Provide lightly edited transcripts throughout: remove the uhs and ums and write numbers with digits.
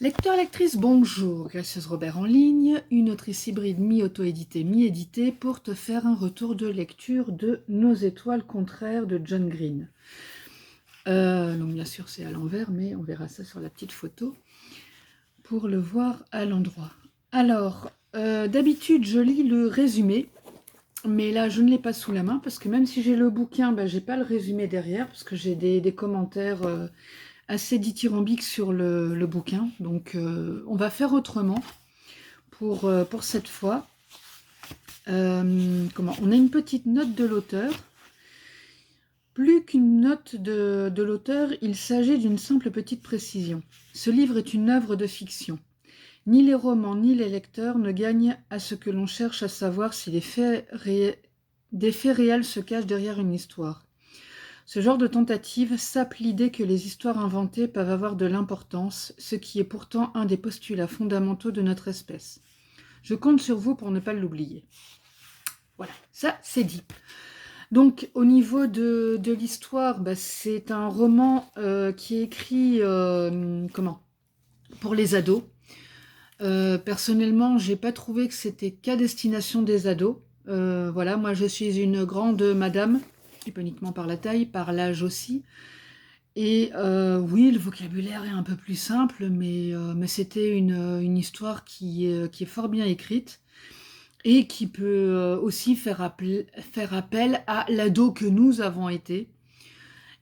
Lecteur, lectrice, bonjour. Gracieuse Robert en ligne, une autrice hybride mi-auto-éditée, mi-éditée pour te faire un retour de lecture de Nos étoiles contraires de John Green. Donc bien sûr c'est à l'envers, mais on verra ça sur la petite photo pour le voir à l'endroit. Alors, d'habitude je lis le résumé, mais là je ne l'ai pas sous la main parce que même si j'ai le bouquin, j'ai pas le résumé derrière parce que j'ai des commentaires assez dithyrambique sur le bouquin. Donc on va faire autrement pour cette fois. On a une petite note de l'auteur. Plus qu'une note de l'auteur, il s'agit d'une simple petite précision. Ce livre est une œuvre de fiction. Ni les romans ni les lecteurs ne gagnent à ce que l'on cherche à savoir si des faits réels se cachent derrière une histoire. Ce genre de tentative sape l'idée que les histoires inventées peuvent avoir de l'importance, ce qui est pourtant un des postulats fondamentaux de notre espèce. Je compte sur vous pour ne pas l'oublier. Voilà, ça c'est dit. Donc au niveau de l'histoire, c'est un roman qui est écrit pour les ados. Personnellement, j'ai pas trouvé que c'était qu'à destination des ados. Voilà, moi je suis une grande madame, et pas uniquement par la taille, par l'âge aussi. Et oui, le vocabulaire est un peu plus simple, mais c'était une histoire qui est fort bien écrite et qui peut aussi faire appel à l'ado que nous avons été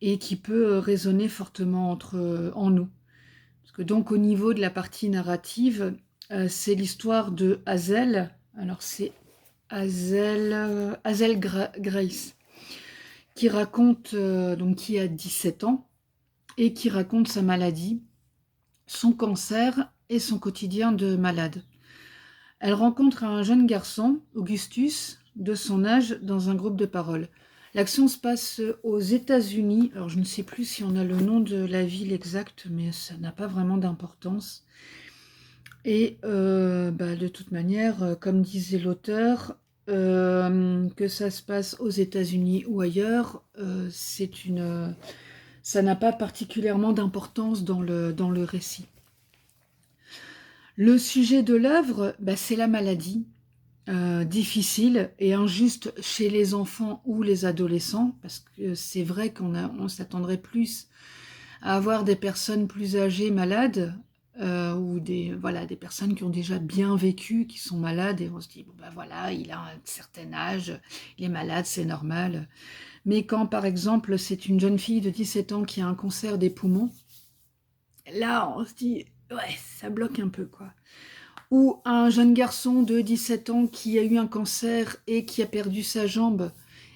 et qui peut résonner fortement en nous. Parce que donc au niveau de la partie narrative, c'est l'histoire de Hazel. Alors c'est Hazel Grace qui raconte, qui a 17 ans et qui raconte sa maladie, son cancer et son quotidien de malade. Elle rencontre un jeune garçon, Augustus, de son âge, dans un groupe de parole. L'action se passe aux États-Unis. Alors je ne sais plus si on a le nom de la ville exacte, mais ça n'a pas vraiment d'importance. Et de toute manière, comme disait l'auteur, que ça se passe aux États-Unis ou ailleurs, ça n'a pas particulièrement d'importance dans le récit. Le sujet de l'œuvre, c'est la maladie, difficile et injuste chez les enfants ou les adolescents, parce que c'est vrai qu'on s'attendrait plus à avoir des personnes plus âgées malades, ou des personnes qui ont déjà bien vécu, qui sont malades, et on se dit, il a un certain âge, il est malade, c'est normal. Mais quand, par exemple, c'est une jeune fille de 17 ans qui a un cancer des poumons, là, on se dit, ouais, ça bloque un peu, quoi. Ou un jeune garçon de 17 ans qui a eu un cancer et qui a perdu sa jambe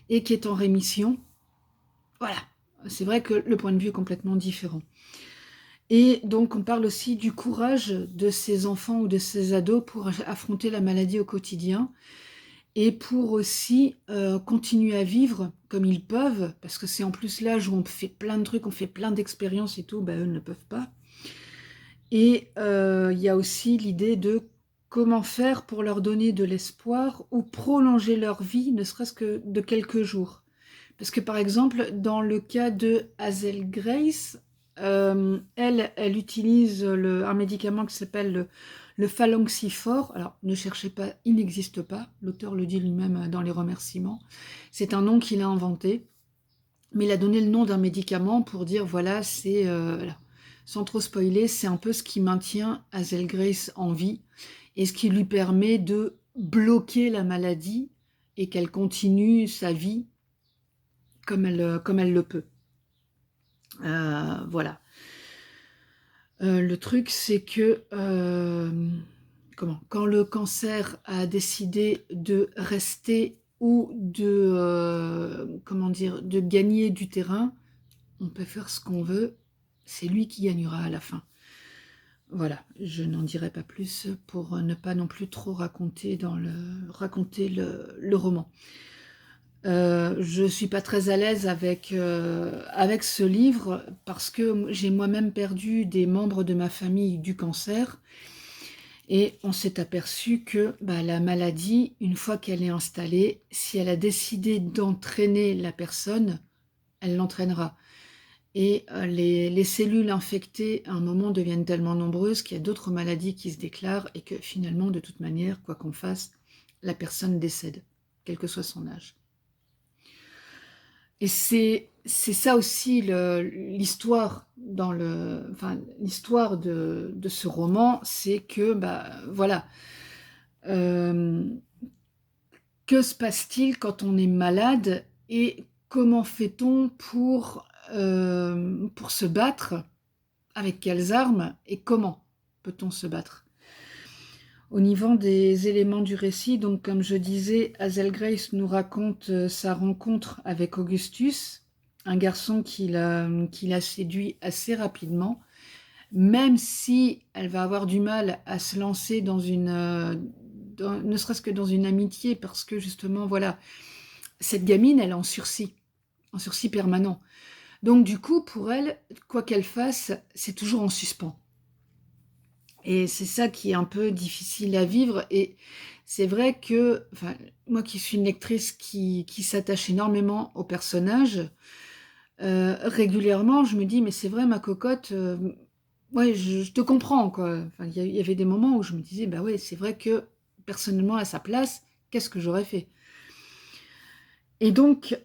et qui est en rémission. Voilà, c'est vrai que le point de vue est complètement différent. Et donc, on parle aussi du courage de ces enfants ou de ces ados pour affronter la maladie au quotidien et pour aussi continuer à vivre comme ils peuvent, parce que c'est en plus l'âge où on fait plein de trucs, on fait plein d'expériences et tout, eux ne peuvent pas. Et il y a aussi l'idée de comment faire pour leur donner de l'espoir ou prolonger leur vie, ne serait-ce que de quelques jours. Parce que par exemple, dans le cas de Hazel Grace, elle utilise un médicament qui s'appelle le phalanxifor. Alors, ne cherchez pas, il n'existe pas. L'auteur le dit lui-même dans les remerciements. C'est un nom qu'il a inventé. Mais il a donné le nom d'un médicament pour dire, voilà, c'est... sans trop spoiler, c'est un peu ce qui maintient Hazel Grace en vie et ce qui lui permet de bloquer la maladie et qu'elle continue sa vie comme elle le peut. Voilà. Le truc, c'est que quand le cancer a décidé de rester ou de gagner du terrain, on peut faire ce qu'on veut, c'est lui qui gagnera à la fin. Voilà, je n'en dirai pas plus pour ne pas non plus trop raconter le roman. Je suis pas très à l'aise avec ce livre parce que j'ai moi-même perdu des membres de ma famille du cancer et on s'est aperçu que la maladie, une fois qu'elle est installée, si elle a décidé d'entraîner la personne, elle l'entraînera. et les cellules infectées, à un moment, deviennent tellement nombreuses qu'il y a d'autres maladies qui se déclarent et que finalement, de toute manière, quoi qu'on fasse, la personne décède, quel que soit son âge. Et c'est ça aussi l'histoire enfin, l'histoire de ce roman, c'est que, bah, voilà, euh, que se passe-t-il quand on est malade et comment fait-on pour se battre? Avec quelles armes et comment peut-on se battre? Au niveau des éléments du récit, donc comme je disais, Hazel Grace nous raconte sa rencontre avec Augustus, un garçon qui l'a séduit assez rapidement, même si elle va avoir du mal à se lancer ne serait-ce que dans une amitié, parce que justement, voilà, cette gamine, elle est en sursis permanent. Donc du coup, pour elle, quoi qu'elle fasse, c'est toujours en suspens. Et c'est ça qui est un peu difficile à vivre. Et c'est vrai que, enfin, moi qui suis une lectrice qui s'attache énormément aux personnages, régulièrement, je me dis, mais c'est vrai, ma cocotte, ouais, je te comprends, quoi. Enfin, il y avait des moments où je me disais, bah ouais, c'est vrai que, personnellement, à sa place, qu'est-ce que j'aurais fait? Et donc,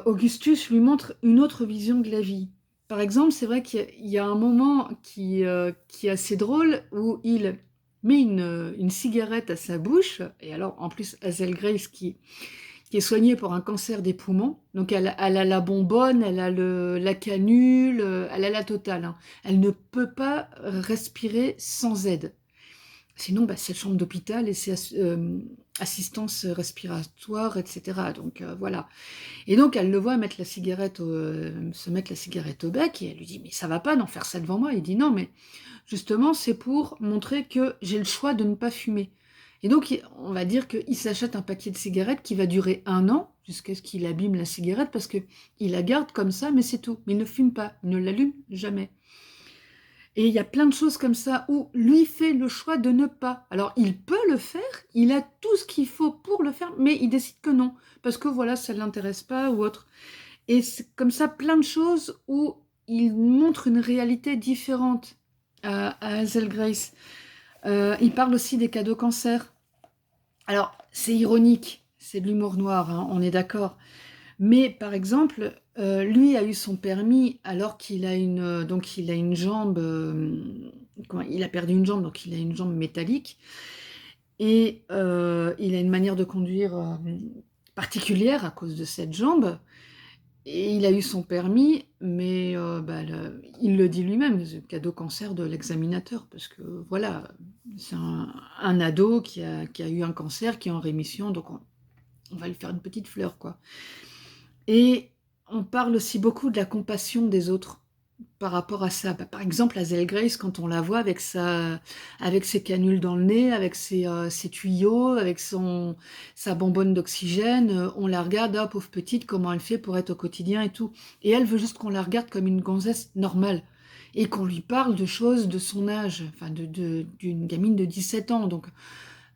Augustus lui montre une autre vision de la vie. Par exemple, c'est vrai qu'il y a un moment qui est assez drôle où il met une cigarette à sa bouche, et alors en plus Hazel Grace qui est soignée pour un cancer des poumons, donc elle a la bonbonne, elle a la canule, elle a la totale, hein. Elle ne peut pas respirer sans aide. Sinon, bah, c'est chambre d'hôpital et c'est assistance respiratoire, etc. Donc voilà. Et donc, elle le voit se mettre la cigarette au bec et elle lui dit, mais ça va pas d'en faire ça devant moi. Il dit, non, mais justement, c'est pour montrer que j'ai le choix de ne pas fumer. Et donc, on va dire qu'il s'achète un paquet de cigarettes qui va durer 1 an, jusqu'à ce qu'il abîme la cigarette, parce qu'il la garde comme ça, mais c'est tout. Mais il ne fume pas, il ne l'allume jamais. Et il y a plein de choses comme ça où lui fait le choix de ne pas. Alors, il peut le faire, il a tout ce qu'il faut pour le faire, mais il décide que non, parce que voilà, ça ne l'intéresse pas ou autre. Et c'est comme ça plein de choses où il montre une réalité différente à Hazel Grace. Il parle aussi des cadeaux cancer. Alors, c'est ironique, c'est de l'humour noir, hein, on est d'accord. Mais par exemple, lui a eu son permis alors qu'il a donc il a une jambe, il a perdu une jambe, donc il a une jambe métallique. Et il a une manière de conduire particulière à cause de cette jambe. Et il a eu son permis, mais bah, il le dit lui-même, c'est le cadeau cancer de l'examinateur, parce que voilà, c'est un ado qui a eu un cancer, qui est en rémission, donc on va lui faire une petite fleur, quoi. Et on parle aussi beaucoup de la compassion des autres par rapport à ça. Bah, par exemple, Hazel Grace, quand on la voit avec ses canules dans le nez, avec ses tuyaux, avec sa bonbonne d'oxygène, on la regarde, ah, pauvre petite, comment elle fait pour être au quotidien et tout. Et elle veut juste qu'on la regarde comme une gonzesse normale et qu'on lui parle de choses de son âge, enfin d'une gamine de 17 ans. Donc,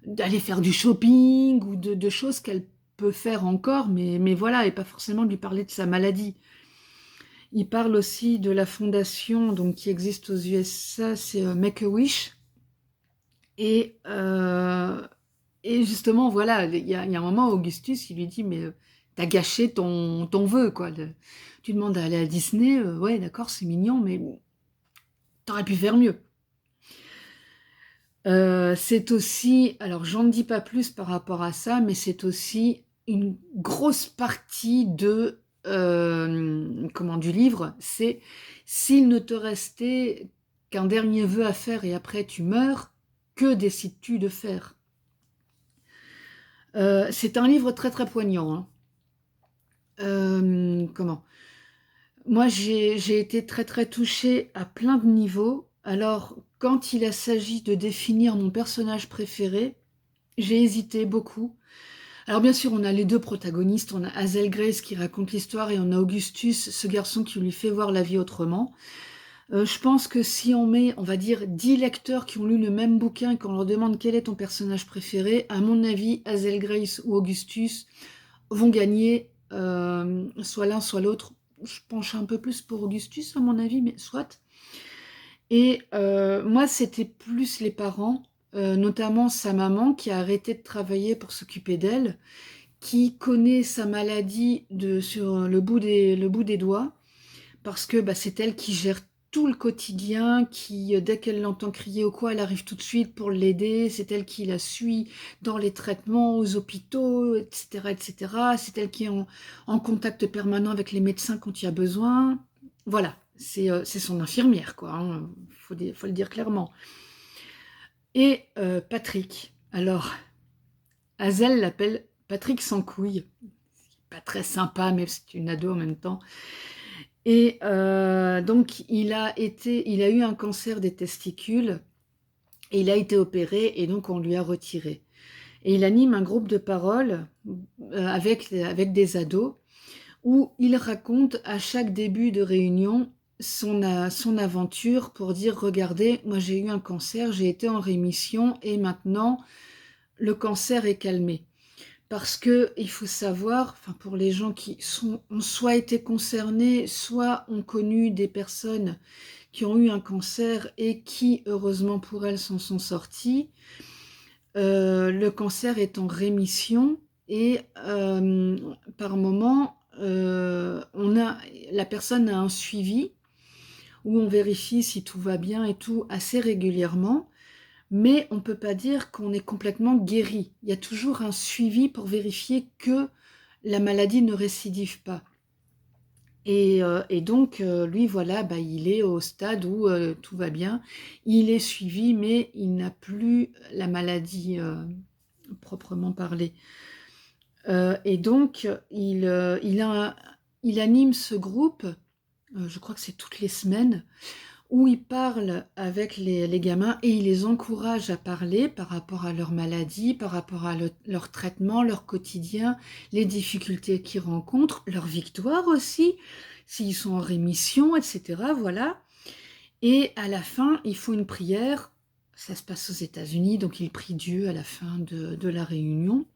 d'aller faire du shopping ou de choses qu'elle peut faire encore, mais voilà, et pas forcément de lui parler de sa maladie. Il parle aussi de la fondation donc, qui existe aux USA, c'est Make-A-Wish. Et, euh, et justement, voilà, il y a un moment, Augustus, il lui dit, mais t'as gâché ton vœu, quoi. Tu demandes à aller à Disney, ouais, d'accord, c'est mignon, mais t'aurais pu faire mieux. C'est aussi, alors j'en dis pas plus par rapport à ça, mais c'est aussi une grosse partie du livre, c'est s'il ne te restait qu'un dernier vœu à faire et après tu meurs, que décides-tu de faire? C'est un livre très très poignant, hein. Comment? Moi, j'ai été très très touchée à plein de niveaux. Alors, quand il s'agit de définir mon personnage préféré, j'ai hésité beaucoup. Alors bien sûr, on a les deux protagonistes, on a Hazel Grace qui raconte l'histoire et on a Augustus, ce garçon qui lui fait voir la vie autrement. Je pense que si on met, on va dire, 10 lecteurs qui ont lu le même bouquin et qu'on leur demande quel est ton personnage préféré, à mon avis, Hazel Grace ou Augustus vont gagner soit l'un soit l'autre je penche un peu plus pour Augustus à mon avis, mais soit. Et moi, c'était plus les parents, notamment sa maman qui a arrêté de travailler pour s'occuper d'elle, qui connaît sa maladie sur le bout des doigts, parce que bah, c'est elle qui gère tout le quotidien, qui, dès qu'elle l'entend crier ou quoi, elle arrive tout de suite pour l'aider, c'est elle qui la suit dans les traitements, aux hôpitaux, etc., etc. C'est elle qui est en contact permanent avec les médecins quand il y a besoin. Voilà, c'est son infirmière, quoi, hein, faut le dire clairement. Et Patrick, alors, Hazel l'appelle Patrick sans couilles, pas très sympa, mais c'est une ado en même temps. Et donc, il a eu un cancer des testicules et il a été opéré et donc on lui a retiré. Et il anime un groupe de parole avec des ados où il raconte à chaque début de réunion son aventure pour dire, regardez, moi j'ai eu un cancer, j'ai été en rémission et maintenant le cancer est calmé. Parce que il faut savoir, enfin pour les gens qui ont soit été concernés, soit ont connu des personnes qui ont eu un cancer et qui, heureusement pour elles, s'en sont sorties, le cancer est en rémission et par moment, la personne a un suivi où on vérifie si tout va bien et tout assez régulièrement. Mais on ne peut pas dire qu'on est complètement guéri. Il y a toujours un suivi pour vérifier que la maladie ne récidive pas. Et donc, lui, voilà, bah, il est au stade où tout va bien. Il est suivi, mais il n'a plus la maladie proprement parlée. Et donc, il anime ce groupe, je crois que c'est toutes les semaines, où il parle avec les gamins et il les encourage à parler par rapport à leur maladie, par rapport à leur traitement, leur quotidien, les difficultés qu'ils rencontrent, leurs victoires aussi, s'ils sont en rémission, etc. Voilà. Et à la fin, ils font une prière. Ça se passe aux États-Unis, donc ils prient Dieu à la fin de la réunion.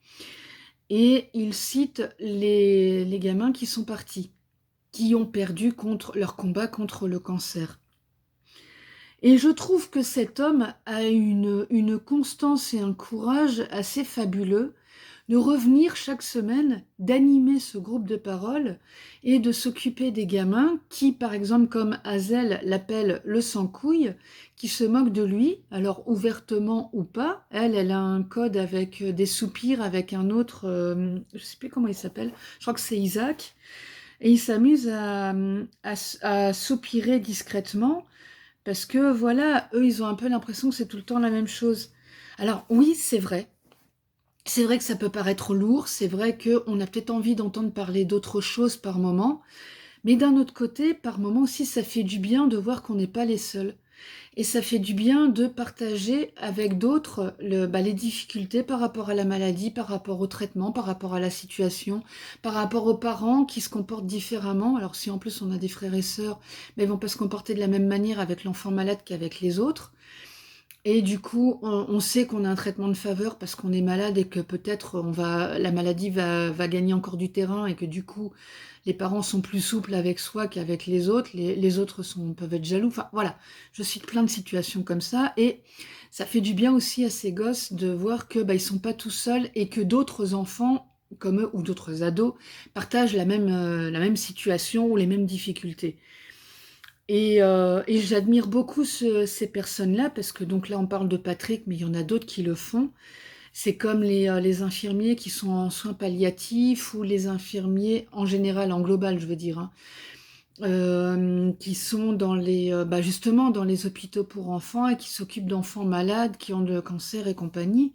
Et ils citent les gamins qui sont partis, qui ont perdu leur combat contre le cancer. Et je trouve que cet homme a une constance et un courage assez fabuleux de revenir chaque semaine, d'animer ce groupe de parole et de s'occuper des gamins qui, par exemple, comme Hazel l'appelle le sans-couille, qui se moque de lui, alors ouvertement ou pas. Elle a un code avec des soupirs avec un autre, je ne sais plus comment il s'appelle, je crois que c'est Isaac, et il s'amuse à soupirer discrètement parce que voilà, eux, ils ont un peu l'impression que c'est tout le temps la même chose. Alors oui, c'est vrai. C'est vrai que ça peut paraître lourd, c'est vrai qu'on a peut-être envie d'entendre parler d'autre chose par moment, mais d'un autre côté, par moment aussi, ça fait du bien de voir qu'on n'est pas les seuls. Et ça fait du bien de partager avec d'autres les difficultés par rapport à la maladie, par rapport au traitement, par rapport à la situation, par rapport aux parents qui se comportent différemment. Alors si en plus on a des frères et sœurs, mais ils vont pas se comporter de la même manière avec l'enfant malade qu'avec les autres. Et du coup, on sait qu'on a un traitement de faveur parce qu'on est malade et que peut-être la maladie va gagner encore du terrain et que du coup, les parents sont plus souples avec soi qu'avec les autres. Les autres peuvent être jaloux. Enfin, voilà, je cite plein de situations comme ça. Et ça fait du bien aussi à ces gosses de voir que ils sont pas tout seuls et que d'autres enfants comme eux ou d'autres ados partagent la même situation ou les mêmes difficultés. Et j'admire beaucoup ces personnes-là, parce que donc là on parle de Patrick, mais il y en a d'autres qui le font. C'est comme les infirmiers qui sont en soins palliatifs, ou les infirmiers en général, en global je veux dire, hein, qui sont justement dans les hôpitaux pour enfants et qui s'occupent d'enfants malades, qui ont le cancer et compagnie.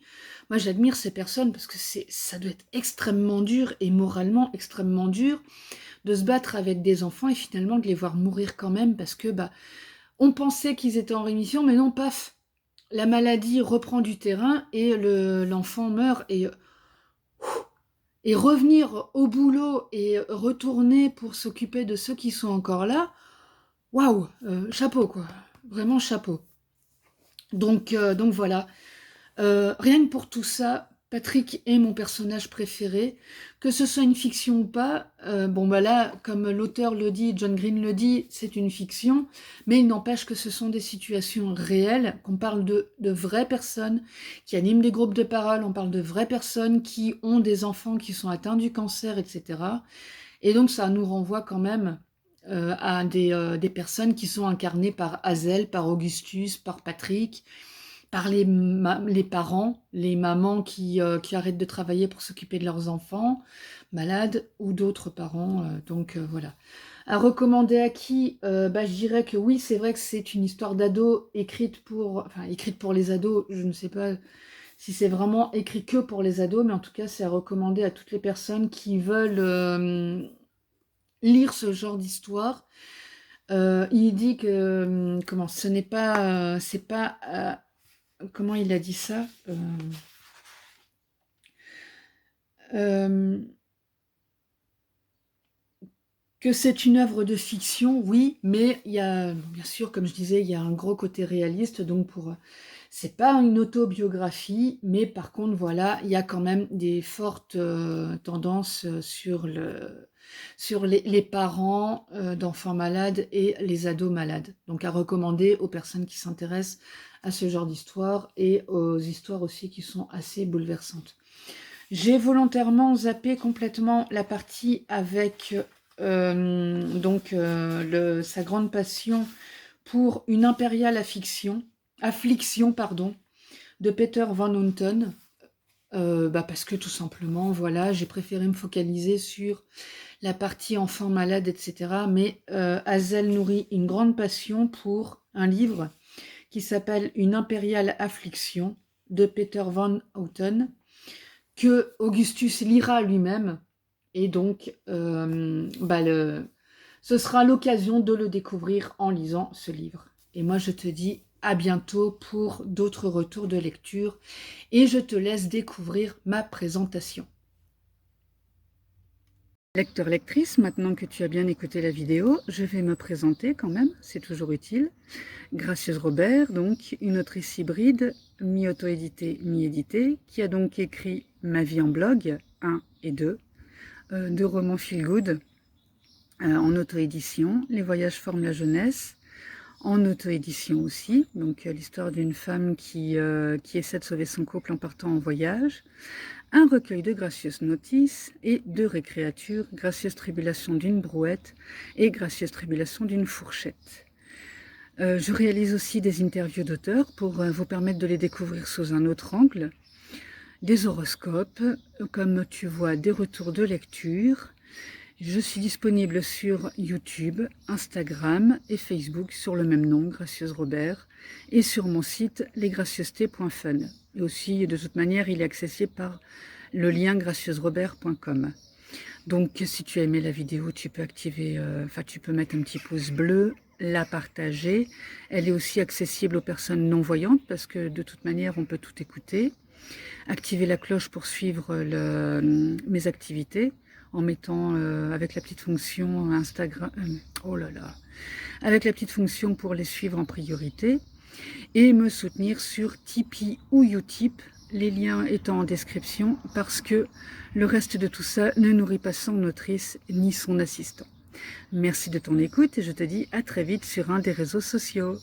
Moi j'admire ces personnes parce que ça doit être extrêmement dur et moralement extrêmement dur de se battre avec des enfants et finalement de les voir mourir quand même parce que on pensait qu'ils étaient en rémission, mais non, paf, la maladie reprend du terrain et l'enfant meurt. Et revenir au boulot et retourner pour s'occuper de ceux qui sont encore là, waouh, chapeau quoi, vraiment chapeau. Donc voilà, rien que pour tout ça, Patrick est mon personnage préféré, que ce soit une fiction ou pas. Bon bah là, comme l'auteur le dit, John Green le dit, c'est une fiction, mais il n'empêche que ce sont des situations réelles, qu'on parle de vraies personnes qui animent des groupes de parole, on parle de vraies personnes qui ont des enfants qui sont atteints du cancer, etc. Et donc ça nous renvoie quand même à des personnes qui sont incarnées par Hazel, par Augustus, par Patrick, par les parents, les mamans qui arrêtent de travailler pour s'occuper de leurs enfants, malades, ou d'autres parents. Donc voilà. À recommander à qui? Bah, je dirais que oui, c'est vrai que c'est une histoire d'ado écrite pour les ados. Je ne sais pas si c'est vraiment écrit que pour les ados, mais en tout cas, c'est à recommander à toutes les personnes qui veulent lire ce genre d'histoire. Il dit que comment ce n'est pas c'est pas comment il a dit ça euh, que c'est une œuvre de fiction, oui, mais il y a, bien sûr, comme je disais, il y a un gros côté réaliste, donc c'est pas une autobiographie, mais par contre, voilà, il y a quand même des fortes tendances sur les parents d'enfants malades et les ados malades. Donc à recommander aux personnes qui s'intéressent à ce genre d'histoire et aux histoires aussi qui sont assez bouleversantes. J'ai volontairement zappé complètement la partie avec sa grande passion pour une impériale affliction pardon, de Peter Van Houten, parce que tout simplement, voilà, j'ai préféré me focaliser sur la partie enfant malade, etc. Mais Hazel nourrit une grande passion pour un livre qui s'appelle Une impériale affliction de Peter Van Houten, que Augustus lira lui-même, et donc ce sera l'occasion de le découvrir en lisant ce livre. Et moi je te dis à bientôt pour d'autres retours de lecture, et je te laisse découvrir ma présentation. Lecteur, lectrice, maintenant que tu as bien écouté la vidéo, je vais me présenter quand même, c'est toujours utile. Gracieuse Robert, donc une autrice hybride, mi-auto-éditée, mi-éditée, qui a donc écrit Ma vie en blog 1 et 2, deux romans feel good en auto-édition, Les voyages forment la jeunesse, en auto-édition aussi, donc l'histoire d'une femme qui essaie de sauver son couple en partant en voyage, un recueil de gracieuses notices et deux récréatures, Gracieuse tribulation d'une brouette et Gracieuse tribulation d'une fourchette. Je réalise aussi des interviews d'auteurs pour vous permettre de les découvrir sous un autre angle, des horoscopes, comme tu vois, des retours de lecture. Je suis disponible sur YouTube, Instagram et Facebook sur le même nom, Gracieuse Robert, et sur mon site lesgracieusetés.fun. Et aussi, de toute manière, il est accessible par le lien gracieusrobert.com. Donc, si tu as aimé la vidéo, tu peux tu peux mettre un petit pouce bleu, la partager. Elle est aussi accessible aux personnes non-voyantes parce que de toute manière, on peut tout écouter. Activer la cloche pour suivre mes activités en mettant avec la petite fonction Instagram, avec la petite fonction pour les suivre en priorité, et me soutenir sur Tipeee ou Utip, les liens étant en description, parce que le reste de tout ça ne nourrit pas son autrice ni son assistant. Merci de ton écoute et je te dis à très vite sur un des réseaux sociaux.